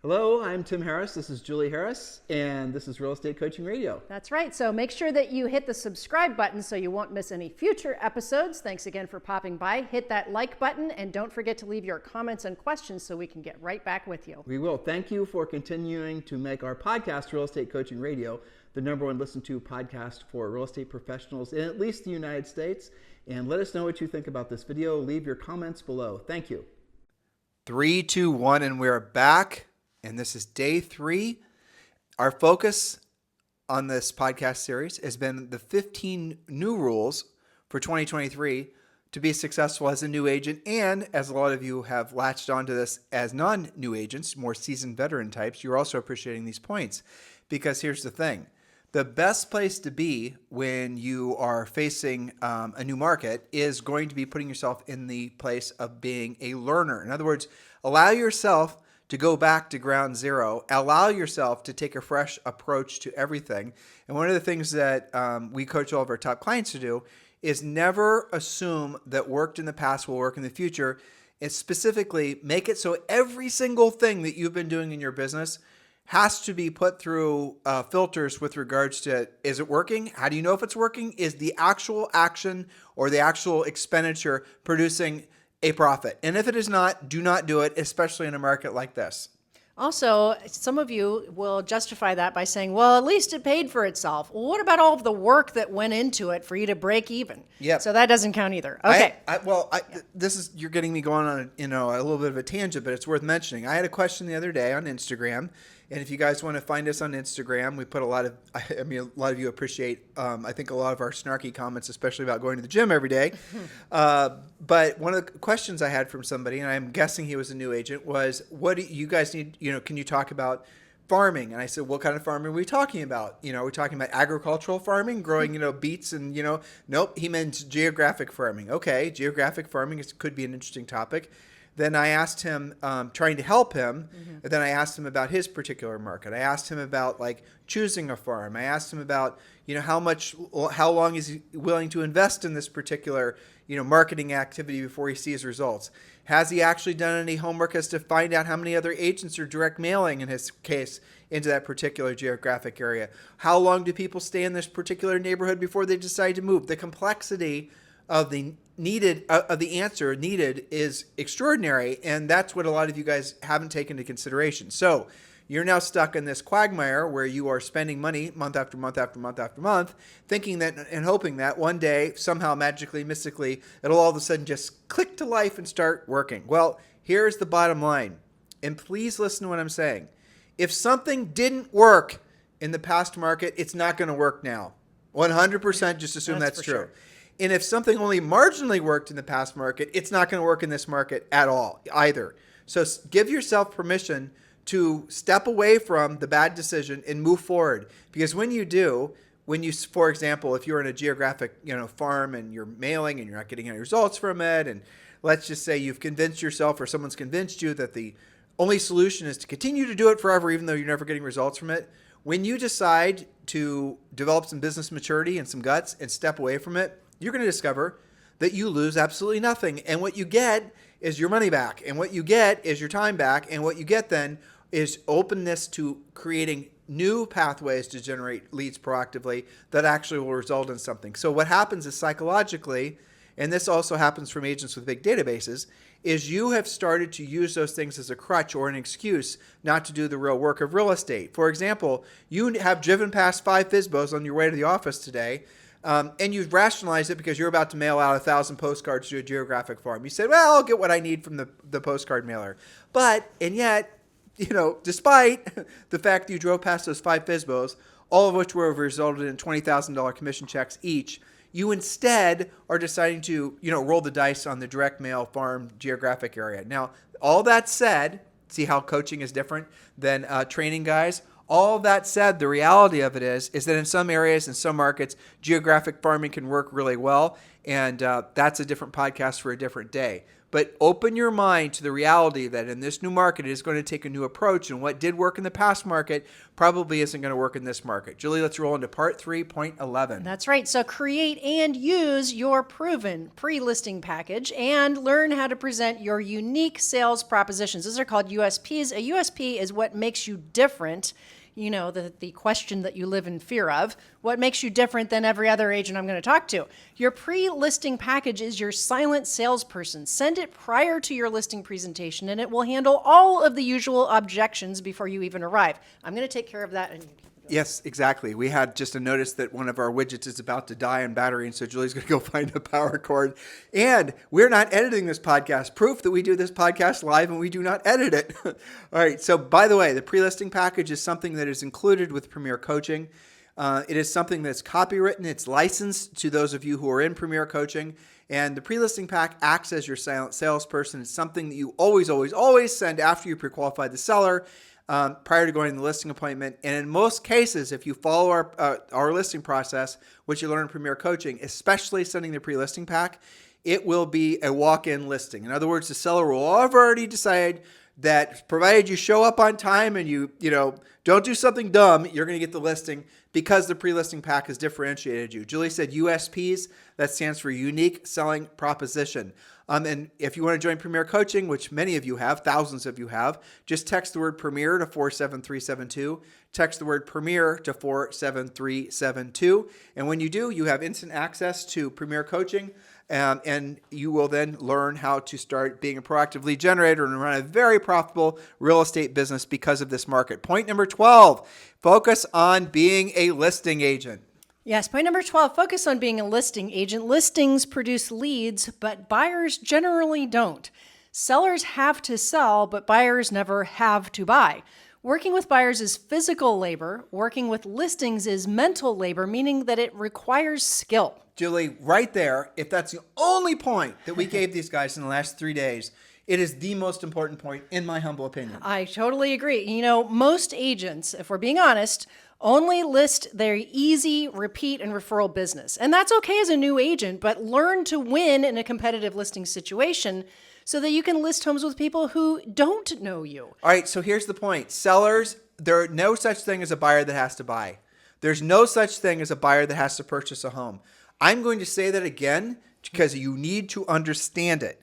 Hello, I'm Tim Harris. This is Julie Harris, and this is Real Estate Coaching Radio. That's right. So make sure that you hit the subscribe button so you won't miss any future episodes. Thanks again for popping by. Hit that like button, and don't forget to leave your comments and questions so we can get right back with you. We will. Thank you for continuing to make our podcast, Real Estate Coaching Radio, the #1 listened to podcast for real estate professionals in at least the United States. And let us know what you think about this video. Leave your comments below. Thank you. 3, 2, 1, and we're back. And this is day 3. Our focus on this podcast series has been the 15 new rules for 2023 to be successful as a new agent. And as a lot of you have latched onto this as non-new agents, more seasoned veteran types, you're also appreciating these points. Because here's the thing. The best place to be when you are facing a new market is going to be putting yourself in the place of being a learner. In other words, allow yourself to go back to ground zero, allow yourself to take a fresh approach to everything. And one of the things that we coach all of our top clients to do is never assume that worked in the past will work in the future. And specifically, make it so every single thing that you've been doing in your business has to be put through filters with regards to, is it working? How do you know if it's working? Is the actual action or the actual expenditure producing a profit? And if it is not, do not do it, especially in a market like this. Also, some of you will justify that by saying, well, at least it paid for itself. Well, what about all of the work that went into it for you to break even? Yep. So that doesn't count either. Okay. This is, you're getting me going on, a little bit of a tangent, but it's worth mentioning. I had a question the other day on Instagram. And if you guys want to find us on Instagram, we put a lot of you appreciate, I think, a lot of our snarky comments, especially about going to the gym every day. But one of the questions I had from somebody, and I'm guessing he was a new agent, was, what do you guys need, can you talk about farming? And I said, what kind of farming are we talking about? Are we talking about agricultural farming, growing, beets and, nope, he meant geographic farming. Okay, geographic farming could be an interesting topic. Then I asked him, trying to help him, and then I asked him about his particular market. I asked him about choosing a farm. I asked him about, how long is he willing to invest in this particular, marketing activity before he sees results? Has he actually done any homework as to find out how many other agents are direct mailing, in his case, into that particular geographic area? How long do people stay in this particular neighborhood before they decide to move? The complexity of the answer needed is extraordinary, and that's what a lot of you guys haven't taken into consideration. So you're now stuck in this quagmire where you are spending money month after month after month after month, thinking that and hoping that one day, somehow magically, mystically, it'll all of a sudden just click to life and start working. Well, here's the bottom line, and please listen to what I'm saying. If something didn't work in the past market, it's not going to work now. 100% just assume that's true. Sure. And if something only marginally worked in the past market, it's not going to work in this market at all either. So give yourself permission to step away from the bad decision and move forward. Because when you do, for example, if you're in a geographic, farm and you're mailing and you're not getting any results from it, and let's just say you've convinced yourself or someone's convinced you that the only solution is to continue to do it forever, even though you're never getting results from it. When you decide to develop some business maturity and some guts and step away from it, you're going to discover that you lose absolutely nothing. And what you get is your money back. And what you get is your time back. And what you get then is openness to creating new pathways to generate leads proactively that actually will result in something. So what happens is psychologically, and this also happens from agents with big databases, is you have started to use those things as a crutch or an excuse not to do the real work of real estate. For example, you have driven past 5 FSBOs on your way to the office today, and you've rationalized it because you're about to mail out 1,000 postcards to a geographic farm. You said, well, I'll get what I need from the postcard mailer. And yet, despite the fact that you drove past those 5 FSBOs, all of which were resulted in $20,000 commission checks each, you instead are deciding to, roll the dice on the direct mail farm geographic area. Now, all that said, see how coaching is different than training guys? All that said, the reality of it is that in some areas, in some markets, geographic farming can work really well. And that's a different podcast for a different day. But open your mind to the reality that in this new market, it is going to take a new approach. And what did work in the past market probably isn't going to work in this market. Julie, let's roll into part 3.11. That's right. So create and use your proven pre-listing package and learn how to present your unique sales propositions. Those are called USPs. A USP is what makes you different. You know, the question that you live in fear of. What makes you different than every other agent I'm going to talk to? Your pre-listing package is your silent salesperson. Send it prior to your listing presentation, and it will handle all of the usual objections before you even arrive. I'm going to take care of that. And yes, exactly. We had just a notice that one of our widgets is about to die on battery, and so Julie's going to go find a power cord. And we're not editing this podcast. Proof that we do this podcast live and we do not edit it. All right. So by the way, the pre-listing package is something that is included with Premier Coaching. It is something that's copywritten. It's licensed to those of you who are in Premier Coaching. And the pre-listing pack acts as your silent salesperson. It's something that you always, always, always send after you pre-qualify the seller. Prior to going to the listing appointment. And in most cases, if you follow our listing process, which you learn in Premier Coaching, especially sending the pre-listing pack, it will be a walk-in listing. In other words, the seller will have already decided that provided you show up on time and you don't do something dumb, you're going to get the listing because the pre-listing pack has differentiated you. Julie said USPs. That stands for unique selling proposition. And if you want to join Premier Coaching, which many of you have, thousands of you have, just text the word Premier to 47372. Text the word Premier to 47372. And when you do, you have instant access to Premier Coaching. And you will then learn how to start being a proactive lead generator and run a very profitable real estate business because of this market. Point number 12, focus on being a listing agent. yes, point number 12, focus on being a listing agent. Listings produce leads, but buyers generally don't. Sellers have to sell, but buyers never have to buy. Working with buyers is physical labor. Working with listings is mental labor, meaning that it requires skill. Julie, right there, if that's the only point that we gave these guys in the last 3 days, it is the most important point in my humble opinion. I totally agree. You know, most agents, if we're being honest, only list their easy, repeat, and referral business. And that's okay as a new agent, but learn to win in a competitive listing situation so that you can list homes with people who don't know you. All right, so here's the point. Sellers, there's no such thing as a buyer that has to buy. There's no such thing as a buyer that has to purchase a home. I'm going to say that again because you need to understand it.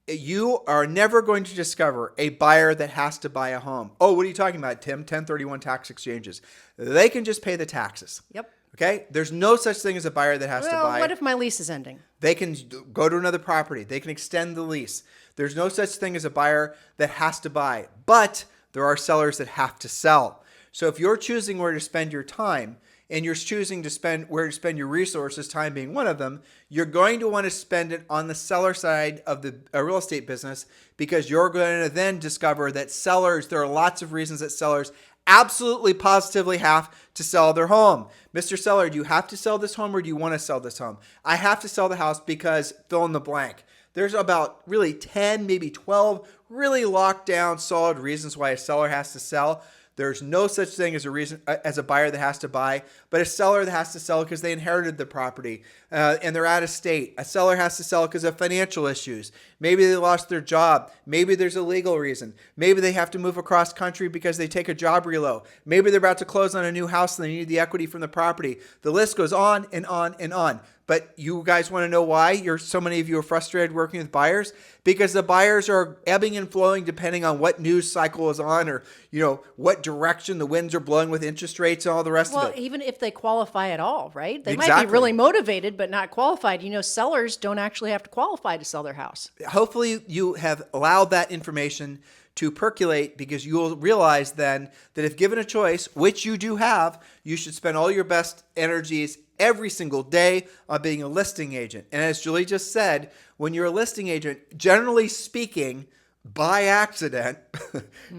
You are never going to discover a buyer that has to buy a home. Oh, what are you talking about, Tim? 1031 tax exchanges. They can just pay the taxes. Yep. Okay? There's no such thing as a buyer that has to buy. What if my lease is ending? They can go to another property. They can extend the lease. There's no such thing as a buyer that has to buy. But there are sellers that have to sell. So if you're choosing where to spend your time, and you're choosing to spend where to spend your resources, time being one of them, you're going to want to spend it on the seller side of the real estate business because you're going to then discover that sellers, there are lots of reasons that sellers absolutely positively have to sell their home. Mr. Seller, do you have to sell this home or do you want to sell this home? I have to sell the house because fill in the blank. There's about really 10, maybe 12 really locked down solid reasons why a seller has to sell. There's no such thing as a buyer that has to buy, but a seller that has to sell because they inherited the property and they're out of state. A seller has to sell because of financial issues. Maybe they lost their job. Maybe there's a legal reason. Maybe they have to move across country because they take a job reload. Maybe they're about to close on a new house and they need the equity from the property. The list goes on and on and on. But you guys want to know why so many of you are frustrated working with buyers? Because the buyers are ebbing and flowing depending on what news cycle is on or, what direction the winds are blowing with interest rates and all the rest of it. Well, even if they qualify at all, right? They might Exactly. be really motivated, but not qualified. Sellers don't actually have to qualify to sell their house. Hopefully you have allowed that information to percolate because you will realize then that if given a choice, which you do have, you should spend all your best energies every single day on being a listing agent. And as Julie just said, when you're a listing agent, generally speaking, by accident,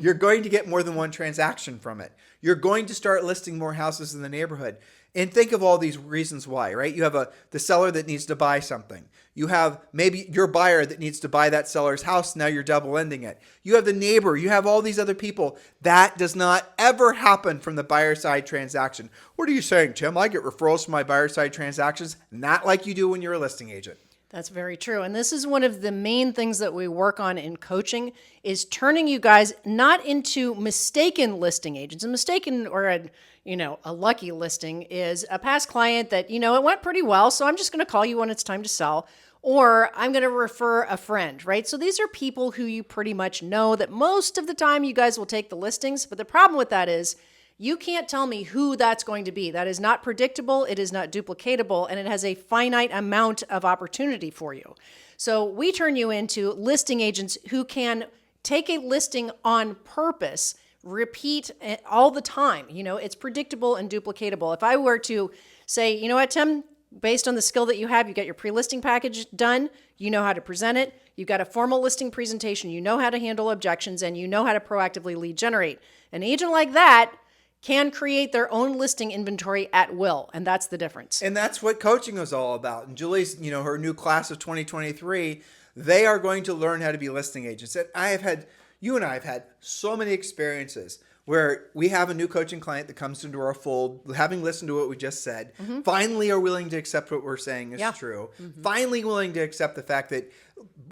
you're going to get more than one transaction from it. You're going to start listing more houses in the neighborhood. And think of all these reasons why, right? You have the seller that needs to buy something. You have maybe your buyer that needs to buy that seller's house. Now you're double ending it. You have the neighbor. You have all these other people. That does not ever happen from the buyer side transaction. What are you saying, Tim? I get referrals from my buyer side transactions. Not like you do when you're a listing agent. That's very true. And this is one of the main things that we work on in coaching is turning you guys not into mistaken listing agents. A mistaken or a lucky listing is a past client that, it went pretty well, so I'm just going to call you when it's time to sell, or I'm going to refer a friend, right? So these are people who you pretty much know that most of the time you guys will take the listings. But the problem with that is you can't tell me who that's going to be. That is not predictable. It is not duplicatable, and it has a finite amount of opportunity for you. So we turn you into listing agents who can take a listing on purpose, repeat it all the time. It's predictable and duplicatable. If I were to say, you know what, Tim, based on the skill that you have, you got your pre-listing package done, you know how to present it, you've got a formal listing presentation, you know how to handle objections, and you know how to proactively lead generate. An agent like that can create their own listing inventory at will, and that's the difference. And that's what coaching is all about. And Julie's, her new class of 2023, they are going to learn how to be listing agents. And you and I have had so many experiences where we have a new coaching client that comes into our fold, having listened to what we just said, finally are willing to accept what we're saying is true, finally willing to accept the fact that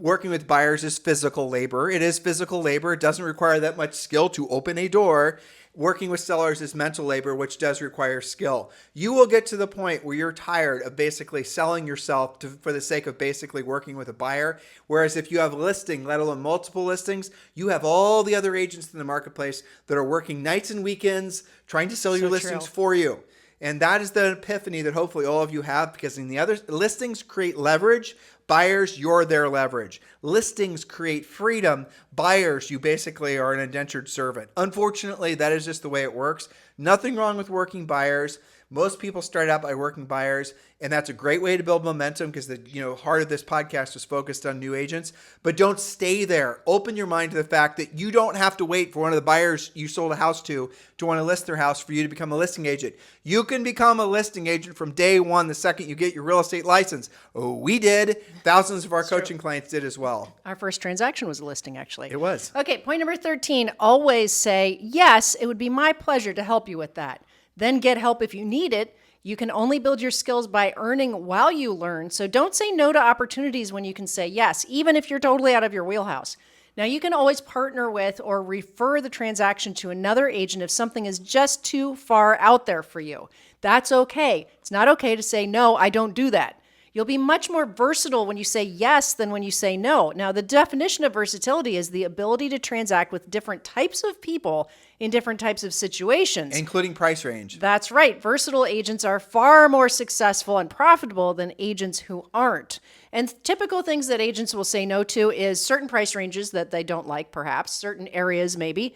working with buyers is physical labor. It is physical labor. It doesn't require that much skill to open a door. Working with sellers is mental labor, which does require skill. You will get to the point where you're tired of basically selling yourself for the sake of basically working with a buyer. Whereas if you have a listing, let alone multiple listings, you have all the other agents in the marketplace that are working nights and weekends trying to sell your listings for you. And that is the epiphany that hopefully all of you have, because in the other listings create leverage. Buyers, you're their leverage. Listings create freedom. Buyers, you basically are an indentured servant. Unfortunately, that is just the way it works. Nothing wrong with working buyers. Most people start out by working buyers, and that's a great way to build momentum because the heart of this podcast is focused on new agents. But don't stay there. Open your mind to the fact that you don't have to wait for one of the buyers you sold a house to want to list their house for you to become a listing agent. You can become a listing agent from day one, the second you get your real estate license. Oh, we did. Thousands of our coaching clients did as well. Our first transaction was a listing, actually. It was. Okay, point number 13, always say, yes, it would be my pleasure to help you with that. Then get help if you need it. You can only build your skills by earning while you learn. So don't say no to opportunities when you can say yes, even if you're totally out of your wheelhouse. Now, you can always partner with or refer the transaction to another agent if something is just too far out there for you. That's okay. It's not okay to say, no, I don't do that. You'll be much more versatile when you say yes than when you say no. Now, the definition of versatility is the ability to transact with different types of people in different types of situations. Including price range. That's right. Versatile agents are far more successful and profitable than agents who aren't. And typical things that agents will say no to is certain price ranges that they don't like, perhaps, certain areas maybe.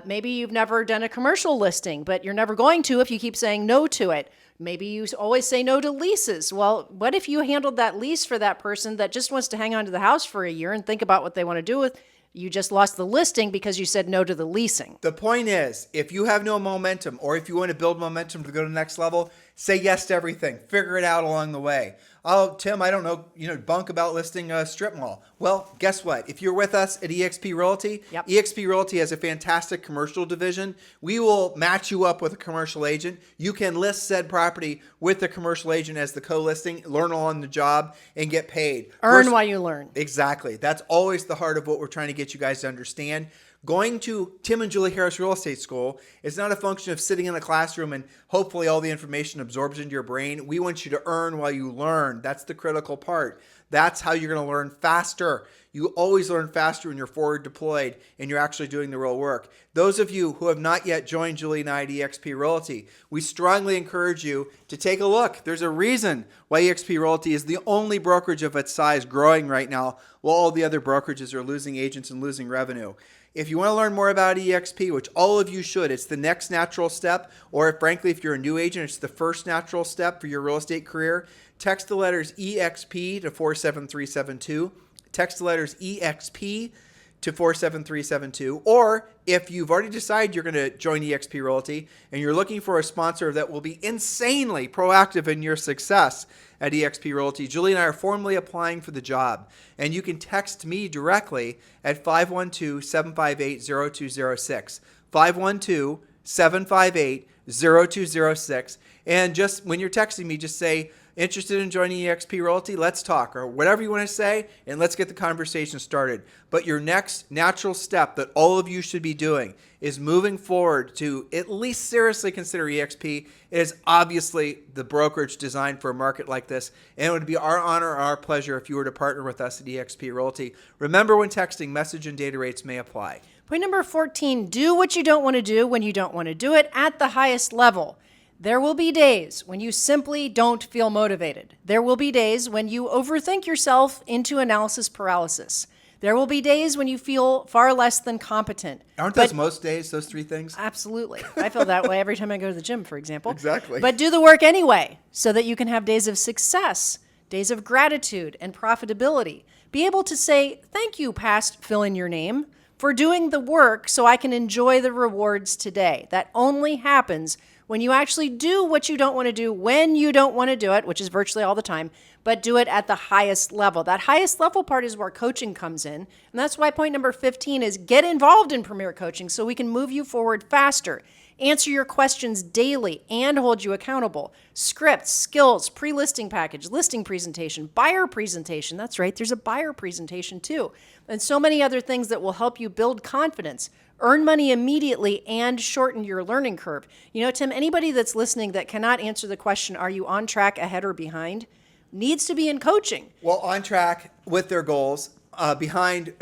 Maybe you've never done a commercial listing, but you're never going to if you keep saying no to it. Maybe you always say no to leases. Well, what if you handled that lease for that person that just wants to hang on to the house for a year and think about what they want to do with? You just lost the listing because you said no to the leasing. The point is, if you have no momentum, or if you want to build momentum to go to the next level, say yes to everything. Figure it out along the way. Oh, Tim, I don't know, bunk about listing a strip mall. Well, guess what? If you're with us at Exp Realty, Exp Realty has a fantastic commercial division. We will match you up with a commercial agent. You can list said property with the commercial agent as the co-listing, learn on the job, and get paid. Earn while you learn. Exactly. That's always the heart of what we're trying to get you guys to understand. Going to Tim and Julie Harris Real Estate School is not a function of sitting in a classroom and hopefully all the information absorbs into your brain. We want you to earn while you learn. That's the critical part. That's how you're going to learn faster. You always learn faster when you're forward deployed and you're actually doing the real work. Those of you who have not yet joined Julie and I at Exp Realty, we strongly encourage you to take a look. There's a reason why Exp Realty is the only brokerage of its size growing right now, while all the other brokerages are losing agents and losing revenue. If you want to learn more about EXP, which all of you should, it's the next natural step, or frankly, if you're a new agent, it's the first natural step for your real estate career, text the letters EXP to 47372. Text the letters EXP to 47372. Or if you've already decided you're going to join EXP Realty and you're looking for a sponsor that will be insanely proactive in your success at EXP Realty, Julie and I are formally applying for the job. And you can text me directly at 512-758-0206. 512-758-0206. And just when you're texting me, just say, Interested in joining Exp Realty? Let's talk, or whatever you want to say, and let's get the conversation started. But your next natural step that all of you should be doing is moving forward to at least seriously consider EXP. It is obviously the brokerage designed for a market like this, and it would be our honor, our pleasure if you were to partner with us at Exp Realty. Remember, when texting, message and data rates may apply. Point number 14, do what you don't want to do when you don't want to do it at the highest level. There will be days when you simply don't feel motivated. There will be days when you overthink yourself into analysis paralysis. There will be days when you feel far less than competent. Aren't those most days, those three things? Absolutely. I feel that way every time I go to the gym, for example. Exactly. But do the work anyway so that you can have days of success, days of gratitude and profitability. Be able to say, thank you, past fill in your name, for doing the work so I can enjoy the rewards today. That only happens when you actually do what you don't want to do when you don't want to do it, which is virtually all the time, but do it at the highest level. That highest level part is where coaching comes in. And that's why point number 15 is get involved in Premier Coaching so we can move you forward faster, answer your questions daily, and hold you accountable. Scripts, skills, pre-listing package, listing presentation, buyer presentation. That's right, there's a buyer presentation too. And so many other things that will help you build confidence, earn money immediately, and shorten your learning curve. You know, Tim, anybody that's listening that cannot answer the question, are you on track, ahead, or behind, needs to be in coaching. Well, on track with their goals, behind,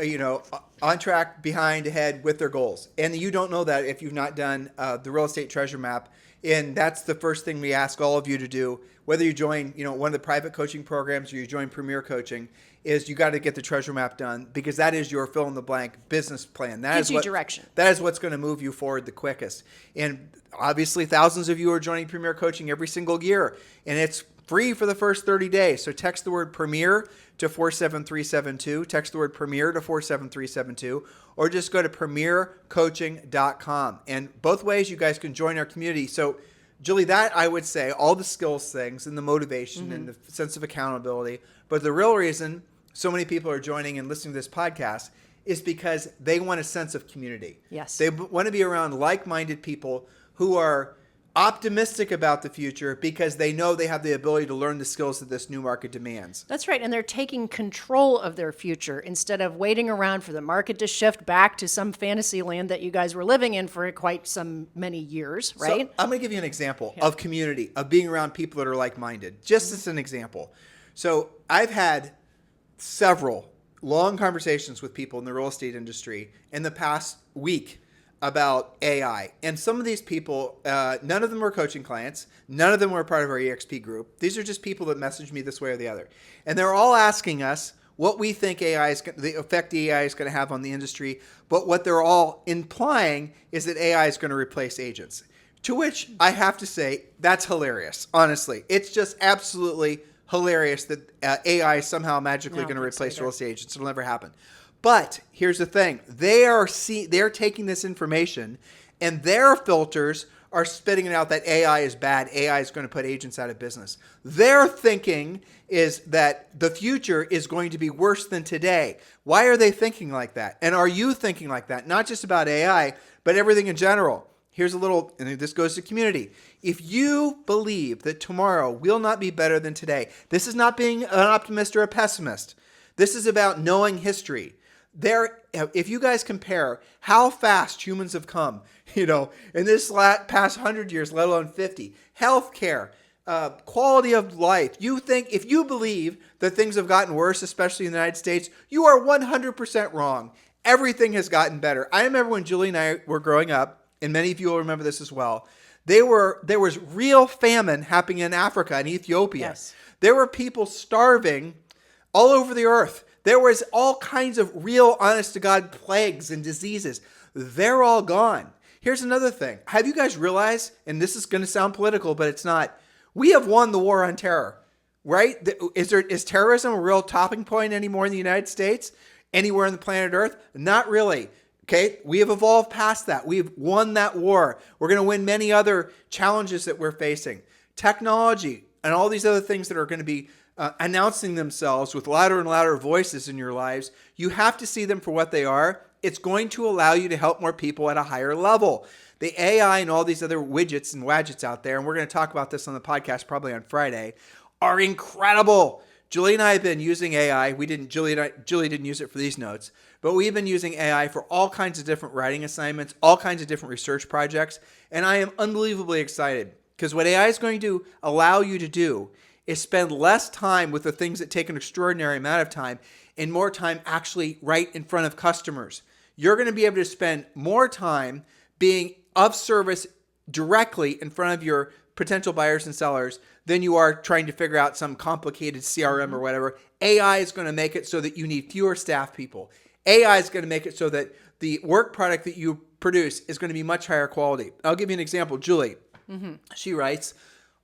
on track, behind, ahead with their goals. And you don't know that if you've not done the real estate treasure map. And that's the first thing we ask all of you to do, whether you join, one of the private coaching programs or you join Premier Coaching, is you got to get the treasure map done, because that is your fill in the blank business plan. That Gives is you direction. That is what's going to move you forward the quickest. And obviously, thousands of you are joining Premier Coaching every single year, and it's free for the first 30 days. So text the word Premier to 47372. Text the word Premier to 47372, or just go to premiercoaching.com. And both ways, you guys can join our community. So, Julie, that I would say all the skills things and the motivation and the sense of accountability. But the real reason so many people are joining and listening to this podcast is because they want a sense of community. Yes. They want to be around like-minded people who are optimistic about the future because they know they have the ability to learn the skills that this new market demands. That's right. And they're taking control of their future instead of waiting around for the market to shift back to some fantasy land that you guys were living in for quite some many years, right? So I'm going to give you an example of community, of being around people that are like-minded, just as an example. So I've had several long conversations with people in the real estate industry in the past week about AI. And some of these people, none of them were coaching clients. None of them were part of our EXP group. These are just people that messaged me this way or the other. And they're all asking us what we think the effect AI is going to have on the industry. But what they're all implying is that AI is going to replace agents. To which I have to say, that's hilarious. Honestly, it's just absolutely hilarious that AI is somehow magically going to replace real estate agents. It'll never happen. But here's the thing. They're taking this information and their filters are spitting it out that AI is bad. AI is going to put agents out of business. Their thinking is that the future is going to be worse than today. Why are they thinking like that? And are you thinking like that? Not just about AI, but everything in general. Here's a little, and this goes to community. If you believe that tomorrow will not be better than today, this is not being an optimist or a pessimist. This is about knowing history. If you guys compare how fast humans have come, in this past 100 years, let alone 50, healthcare, quality of life, if you believe that things have gotten worse, especially in the United States, you are 100% wrong. Everything has gotten better. I remember when Julie and I were growing up, and many of you will remember this as well, there was real famine happening in Africa and Ethiopia. Yes. There were people starving all over the earth. There was all kinds of real, honest-to-God plagues and diseases. They're all gone. Here's another thing. Have you guys realized, and this is going to sound political, but it's not, we have won the war on terror, right? Is terrorism a real topping point anymore in the United States? Anywhere on the planet Earth? Not really. Okay, we have evolved past that. We've won that war. We're going to win many other challenges that we're facing. Technology and all these other things that are going to be announcing themselves with louder and louder voices in your lives, you have to see them for what they are. It's going to allow you to help more people at a higher level. The AI and all these other widgets and wadgets out there, and we're going to talk about this on the podcast probably on Friday, are incredible. Julie and I have been using AI. Julie didn't use it for these notes, but we've been using AI for all kinds of different writing assignments, all kinds of different research projects. And I am unbelievably excited because what AI is going to allow you to do is spend less time with the things that take an extraordinary amount of time and more time actually right in front of customers. You're going to be able to spend more time being of service directly in front of your potential buyers and sellers than you are trying to figure out some complicated CRM or whatever. AI is going to make it so that you need fewer staff people. AI is going to make it so that the work product that you produce is going to be much higher quality. I'll give you an example. Julie, she writes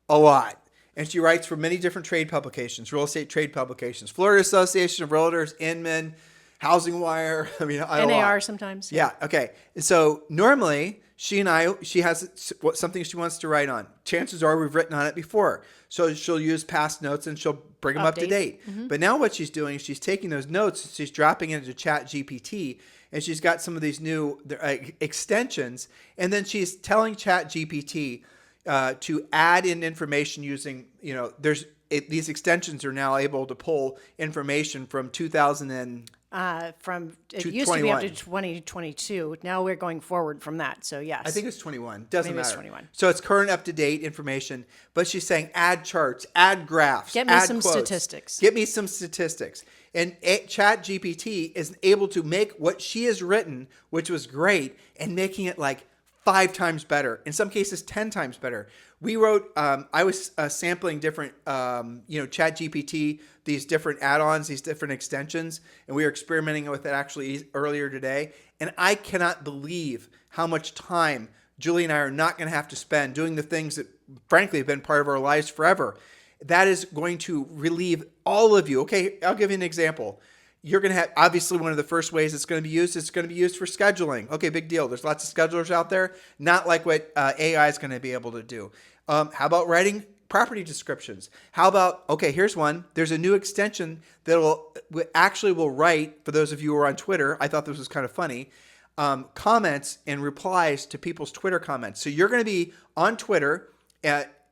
a lot. And she writes for many different trade publications, real estate trade publications, Florida Association of Realtors, Inman, Housing Wire. I mean, NAR sometimes. Yeah. Okay. So normally she has something she wants to write on. Chances are we've written on it before. So she'll use past notes and she'll bring them up to date. But now what she's doing is she's taking those notes, she's dropping it into Chat GPT, and she's got some of these new extensions. And then she's telling Chat GPT to add in information using, these extensions are now able to pull information from 2000 and it used to be up to 2022. Now we're going forward from that. So yes, I think it's 21. Doesn't Maybe matter. It's 21. So it's current, up to date information. But she's saying add charts, add graphs, Get me add some quotes. statistics. Get me some statistics. And Chat GPT is able to make what she has written, which was great, and making it like 5 times better. In some cases, 10 times better. We wrote, I was sampling different, Chat GPT, these different add-ons, these different extensions, and we were experimenting with it actually earlier today. And I cannot believe how much time Julie and I are not going to have to spend doing the things that, frankly, have been part of our lives forever. That is going to relieve all of you. Okay, I'll give you an example. You're going to have, obviously, one of the first ways it's going to be used is going to be used for scheduling. Okay, big deal. There's lots of schedulers out there, not like what AI is going to be able to do. How about writing property descriptions? How about, okay, here's one. There's a new extension that will write, for those of you who are on Twitter, I thought this was kind of funny, comments and replies to people's Twitter comments. So you're going to be on Twitter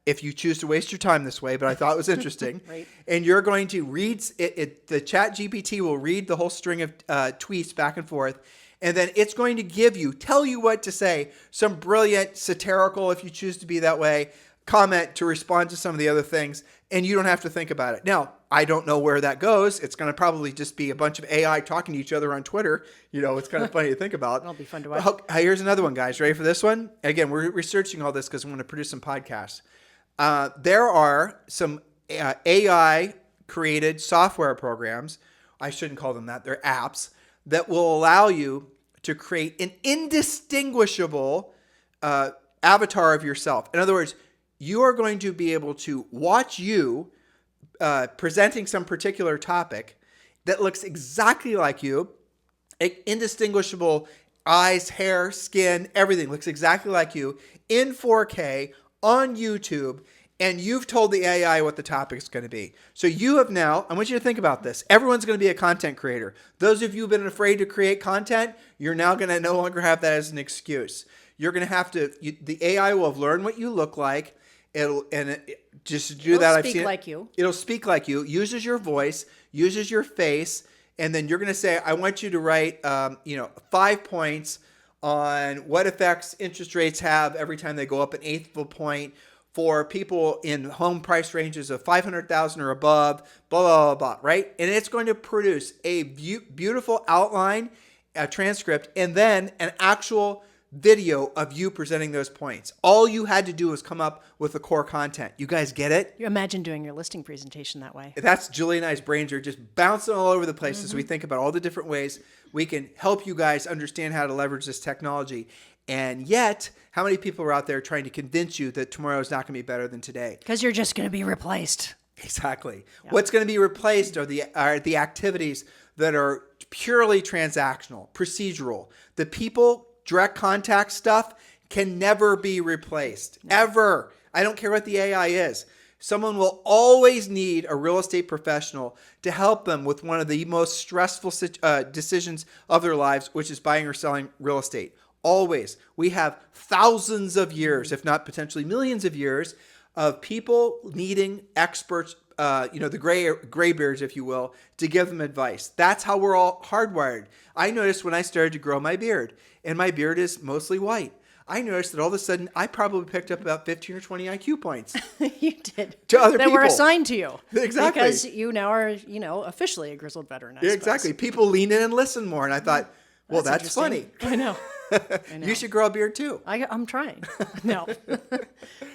if you choose to waste your time this way, but I thought it was interesting. Right. And you're going to read the Chat GPT will read the whole string of tweets back and forth, and then it's going to tell you what to say, some brilliant satirical, if you choose to be that way, comment to respond to some of the other things, and you don't have to think about it. Now, I don't know where that goes. It's going to probably just be a bunch of AI talking to each other on Twitter. It's kind of funny to think about. It'll be fun to watch. Here's another one, guys. Ready for this one? Again, we're researching all this because we want to produce some podcasts. There are some AI-created software programs, I shouldn't call them that, they're apps, that will allow you to create an indistinguishable avatar of yourself. In other words, you are going to be able to watch you presenting some particular topic that looks exactly like you, indistinguishable eyes, hair, skin, everything looks exactly like you in 4K on YouTube, and you've told the AI what the topic is going to be. So you have now, I want you to think about this. Everyone's going to be a content creator. Those of you who've been afraid to create content, you're now going to no longer have that as an excuse. You're going to have to, the AI will have learned what you look like. It'll speak like you. It'll speak like you, uses your voice, uses your face, and then you're going to say, I want you to write, 5 points on what effects interest rates have every time they go up 1/8 of a point for people in home price ranges of $500,000 or above, blah, blah, blah, blah, right? And it's going to produce a beautiful outline, a transcript, and then an actual video of you presenting those points. All you had to do was come up with the core content. You guys get it? You imagine doing your listing presentation that way. That's Julie and I's brains are just bouncing all over the place as we think about all the different ways we can help you guys understand how to leverage this technology. And yet, how many people are out there trying to convince you that tomorrow is not going to be better than today? Because you're just going to be replaced. Exactly. Yeah. What's going to be replaced are the activities that are purely transactional, procedural. The people, direct contact stuff can never be replaced, ever. I don't care what the AI is. Someone will always need a real estate professional to help them with one of the most stressful decisions of their lives, which is buying or selling real estate. Always. We have thousands of years, if not potentially millions of years, of people needing experts the graybeards, if you will, to give them advice. That's how we're all hardwired. I noticed when I started to grow my beard, and my beard is mostly white, I noticed that all of a sudden I probably picked up about 15 or 20 IQ points. You did. To other that people. were assigned to you. Exactly. Because you now are, officially a grizzled veteran. I suppose. Exactly. People lean in and listen more. And I thought, well, that's funny. I know. You should grow a beard too. I'm trying. No.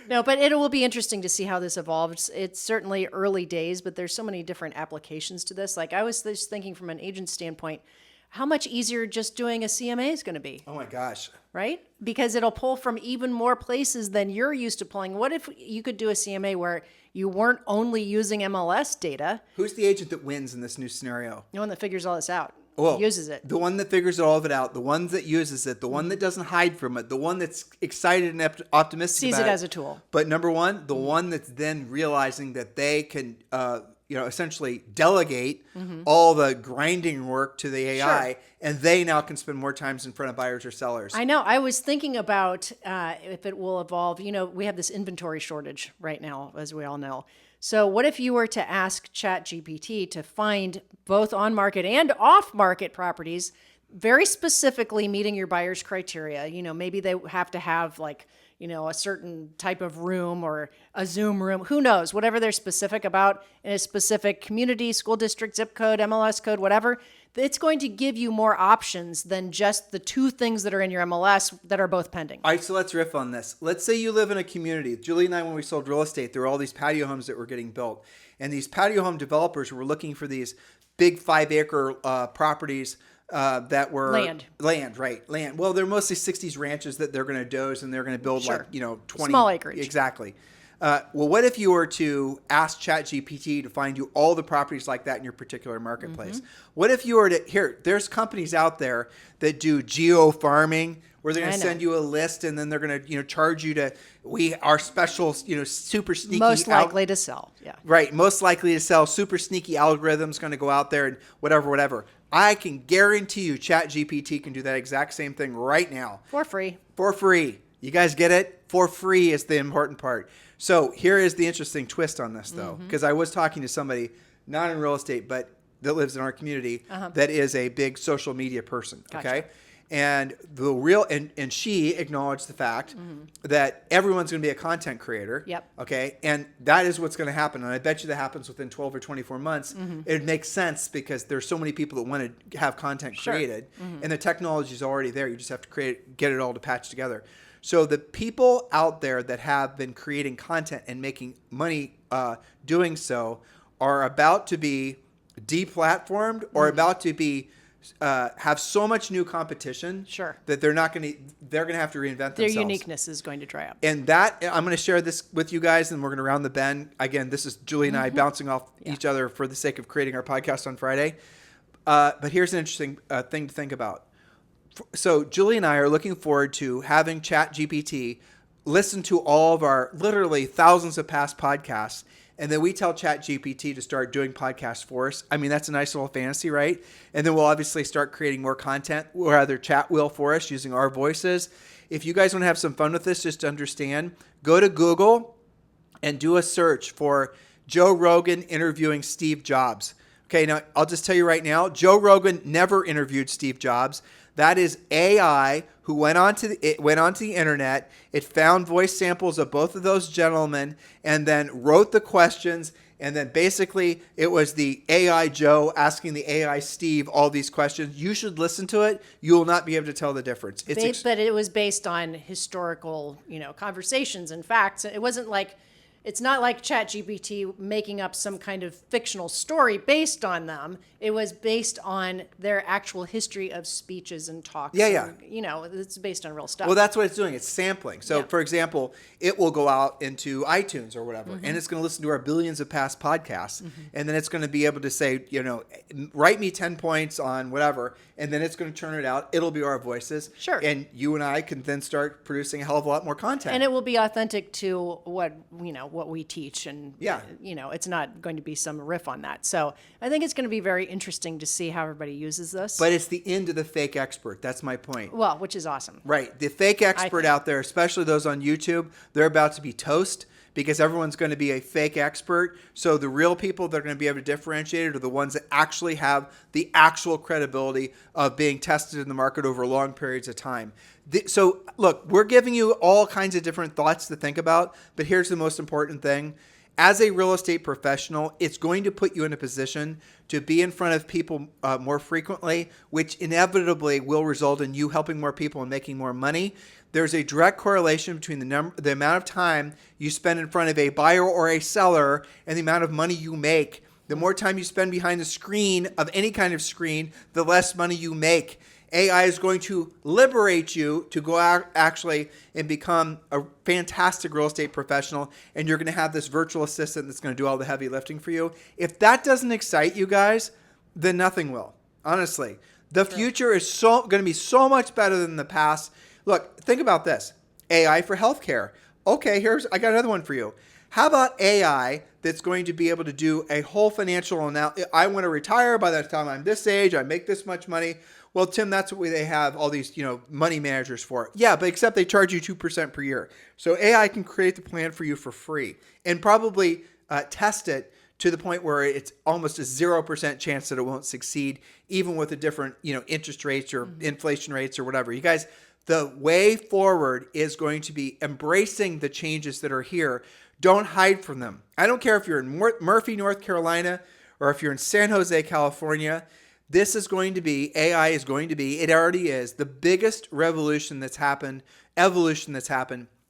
No, but it will be interesting to see how this evolves. It's certainly early days, but there's so many different applications to this. Like I was just thinking from an agent standpoint, how much easier just doing a CMA is going to be. Oh my gosh. Right? Because it'll pull from even more places than you're used to pulling. What if you could do a CMA where you weren't only using MLS data? Who's the agent that wins in this new scenario? The one that figures all this out. Well, uses it. The one that figures all of it out, the one that uses it, the one that doesn't hide from it, the one that's excited and optimistic Sees about it as a tool. But number one, the one that's then realizing that they can, essentially delegate all the grinding work to the AI, and they now can spend more time in front of buyers or sellers. I know. I was thinking about if it will evolve. We have this inventory shortage right now, as we all know. So what if you were to ask ChatGPT to find both on-market and off-market properties very specifically meeting your buyer's criteria? Maybe they have to have a certain type of room or a Zoom room, who knows, whatever they're specific about in a specific community, school district, zip code, MLS code, whatever. It's going to give you more options than just the two things that are in your MLS that are both pending. All right, so let's riff on this. Let's say you live in a community. Julie and I, when we sold real estate, there were all these patio homes that were getting built. And these patio home developers were looking for these big 5-acre properties that were land, right? Land. Well, they're mostly 60s ranches that they're going to doze and they're going to build 20 small acreage. Exactly. Well, what if you were to ask ChatGPT to find you all the properties like that in your particular marketplace? What if you were to there's companies out there that do geo farming where they're going to send you a list and then they're going to charge you to our special super sneaky most likely to sell. Yeah. Right, most likely to sell, super sneaky algorithms going to go out there and whatever. I can guarantee you ChatGPT can do that exact same thing right now. For free. For free. You guys get it? For free is the important part. So here is the interesting twist on this, though, because I was talking to somebody, not in real estate, but that lives in our community, that is a big social media person, okay? And and she acknowledged the fact that everyone's going to be a content creator. Yep. Okay. And that is what's going to happen. And I bet you that happens within 12 or 24 months. It makes sense because there's so many people that want to have content created and the technology is already there. You just have to get it all to patch together. So the people out there that have been creating content and making money doing so are about to be deplatformed or about to be have so much new competition that they're going to have to reinvent themselves. Their uniqueness is going to dry up. And that I'm going to share this with you guys, and we're going to round the bend. Again, this is Julie and I bouncing off each other for the sake of creating our podcast on Friday. But here's an interesting thing to think about. So Julie and I are looking forward to having ChatGPT listen to all of our literally thousands of past podcasts, and then we tell ChatGPT to start doing podcasts for us. I mean, that's a nice little fantasy, right? And then we'll obviously start creating more content, or rather chat will for us using our voices. If you guys want to have some fun with this, just to understand, go to Google and do a search for Joe Rogan interviewing Steve Jobs. Okay, now I'll just tell you right now, Joe Rogan never interviewed Steve Jobs. That is AI who went onto the internet. It found voice samples of both of those gentlemen and then wrote the questions. And then basically it was the AI Joe asking the AI Steve all these questions. You should listen to it. You will not be able to tell the difference. But it was based on historical, conversations and facts. It wasn't like. It's not like ChatGPT making up some kind of fictional story based on them. It was based on their actual history of speeches and talks. Yeah. It's based on real stuff. Well, that's what it's doing. It's sampling. So, for example, it will go out into iTunes or whatever, and it's going to listen to our billions of past podcasts, and then it's going to be able to say, write me 10 points on whatever, and then it's going to turn it out. It'll be our voices. Sure. And you and I can then start producing a hell of a lot more content. And it will be authentic to what we teach, and it's not going to be some riff on that. So I think it's going to be very interesting to see how everybody uses this. But it's the end of the fake expert. That's my point. Well, which is awesome. Right. The fake expert out there, especially those on YouTube, they're about to be toast because everyone's going to be a fake expert. So the real people that are going to be able to differentiate it are the ones that actually have the actual credibility of being tested in the market over long periods of time. So look, we're giving you all kinds of different thoughts to think about, but here's the most important thing. As a real estate professional, it's going to put you in a position to be in front of people more frequently, which inevitably will result in you helping more people and making more money. There's a direct correlation between the amount of time you spend in front of a buyer or a seller and the amount of money you make. The more time you spend behind the screen of any kind of screen, the less money you make. AI is going to liberate you to go out actually and become a fantastic real estate professional, and you're going to have this virtual assistant that's going to do all the heavy lifting for you. If that doesn't excite you guys, then nothing will. Honestly, the future is going to be so much better than the past. Look, think about this. AI for healthcare. Okay, I got another one for you. How about AI that's going to be able to do a whole financial analysis? I want to retire by the time I'm this age. I make this much money. Well, Tim, that's what they have all these, money managers for. Yeah, but except they charge you 2% per year. So AI can create the plan for you for free and probably test it to the point where it's almost a 0% chance that it won't succeed, even with the different, interest rates or inflation rates or whatever. You guys, the way forward is going to be embracing the changes that are here. Don't hide from them. I don't care if you're in Murphy, North Carolina, or if you're in San Jose, California. This is going to be, AI is going to be, it already is, the biggest evolution that's happened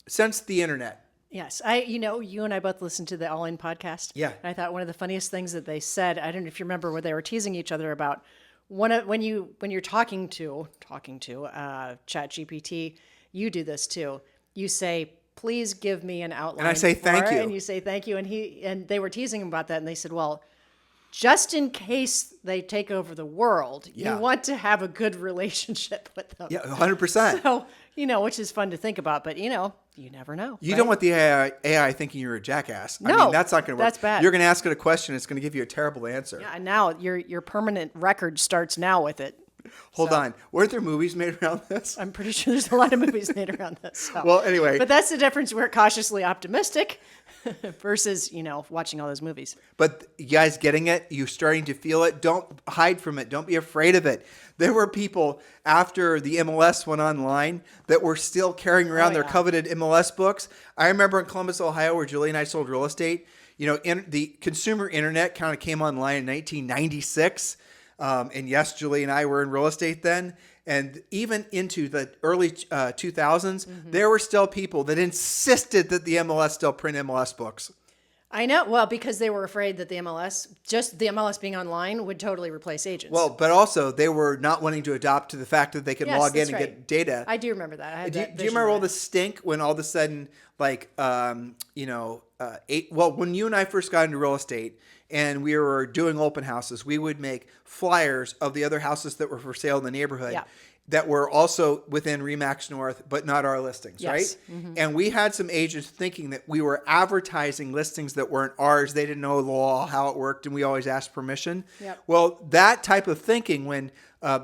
since the internet. Yes. You and I both listened to the All In podcast. Yeah. I thought one of the funniest things that they said, I don't know if you remember where they were teasing each other about when you're talking to ChatGPT, you do this too. You say, please give me an outline. And I say, thank you. And you say, thank you. And they were teasing him about that. And they said, well, just in case they take over the world, you want to have a good relationship with them. Yeah, 100%. So, which is fun to think about, but you never know. You don't want the AI thinking you're a jackass. No, I mean, that's not going to work. That's bad. You're going to ask it a question. It's going to give you a terrible answer. Yeah, and now your permanent record starts now with it. Hold on. Weren't there movies made around this? I'm pretty sure there's a lot of movies made around this. So. Well, anyway. But that's the difference. We're cautiously optimistic versus, watching all those movies. But you guys getting it? You starting to feel it? Don't hide from it. Don't be afraid of it. There were people after the MLS went online that were still carrying around their coveted MLS books. I remember in Columbus, Ohio, where Julie and I sold real estate, the consumer internet kind of came online in 1996. And yes, Julie and I were in real estate then. And even into the early 2000s, there were still people that insisted that the MLS still print MLS books. I know. Well, because they were afraid that the MLS being online would totally replace agents. Well, but also they were not wanting to adopt to the fact that they could log in and get data. I do remember that. I had do you remember all the stink when all of a sudden, when you and I first got into real estate, and we were doing open houses, we would make flyers of the other houses that were for sale in the neighborhood that were also within RE/MAX North, but not our listings, right? And we had some agents thinking that we were advertising listings that weren't ours. They didn't know the law, how it worked, and we always asked permission. Well, that type of thinking, when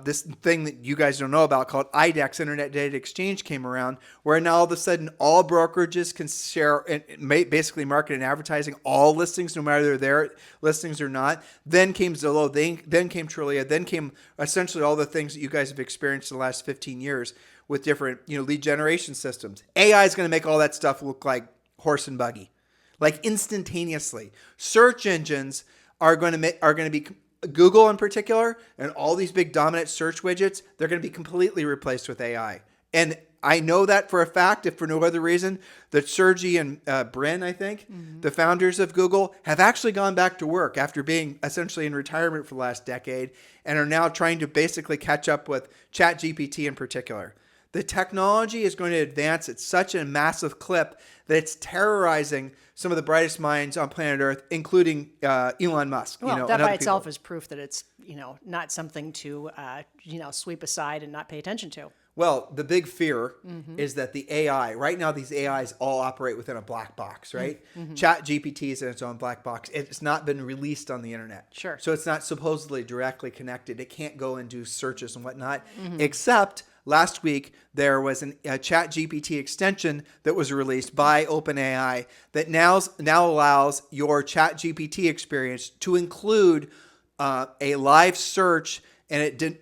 this thing that you guys don't know about called IDEX, Internet Data Exchange, came around, where now all of a sudden all brokerages can share and basically market and advertising all listings, no matter they're their listings or not. Then came Zillow, then came Trulia, then came essentially all the things that you guys have experienced in the last 15 years with different lead generation systems. AI is going to make all that stuff look like horse and buggy, like instantaneously. Search engines are going to be Google in particular, and all these big dominant search widgets, they're going to be completely replaced with AI. And I know that for a fact, if for no other reason, that Sergey and Brin, I think, the founders of Google, have actually gone back to work after being essentially in retirement for the last decade and are now trying to basically catch up with ChatGPT in particular. The technology is going to advance at such a massive clip that it's terrorizing some of the brightest minds on planet Earth, including Elon Musk. Well, that by itself is proof that it's not something to sweep aside and not pay attention to. Well, the big fear is that the AI, right now these AIs all operate within a black box, right? ChatGPT is in its own black box. It's not been released on the internet. Sure. So it's not supposedly directly connected. It can't go and do searches and whatnot, except last week there was a Chat GPT extension that was released by OpenAI that now allows your Chat GPT experience to include a live search. And it did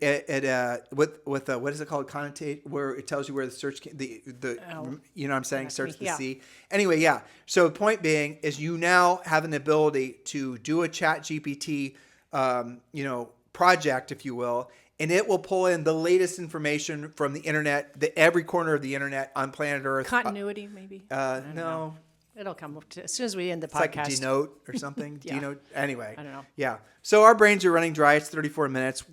with what is it called? Connotate, where it tells you where the search you know what I'm saying, starts to see. Anyway, yeah. So the point being is you now have an ability to do a Chat GPT, project, if you will, and it will pull in the latest information from the internet, every corner of the internet on planet Earth. Continuity, maybe. No. It'll come up as soon as we end the It's podcast. like denote or something. Yeah. Denote. Anyway. I don't know. Yeah. So our brains are running dry. It's 34 minutes.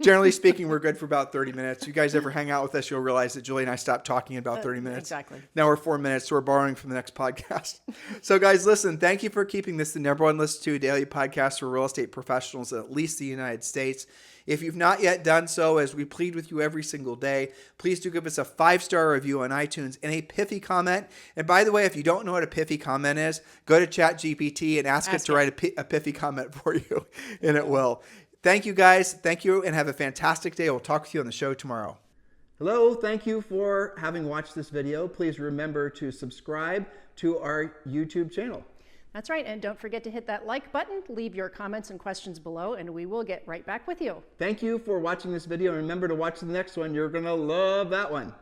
Generally speaking, we're good for about 30 minutes. You guys ever hang out with us, you'll realize that Julie and I stopped talking in about 30 minutes. Exactly. Now we're 4 minutes, so we're borrowing from the next podcast. So guys, listen, thank you for keeping this the number one listened to daily podcast for real estate professionals in at least the United States. If you've not yet done so, as we plead with you every single day, please do give us a 5-star review on iTunes and a pithy comment. And by the way, if you don't know what a pithy comment is, go to ChatGPT and ask it to write a pithy comment for you, and it will. Thank you, guys. Thank you, and have a fantastic day. We'll talk with you on the show tomorrow. Hello, thank you for having watched this video. Please remember to subscribe to our YouTube channel. That's right. And don't forget to hit that like button, leave your comments and questions below, and we will get right back with you. Thank you for watching this video. And remember to watch the next one. You're going to love that one.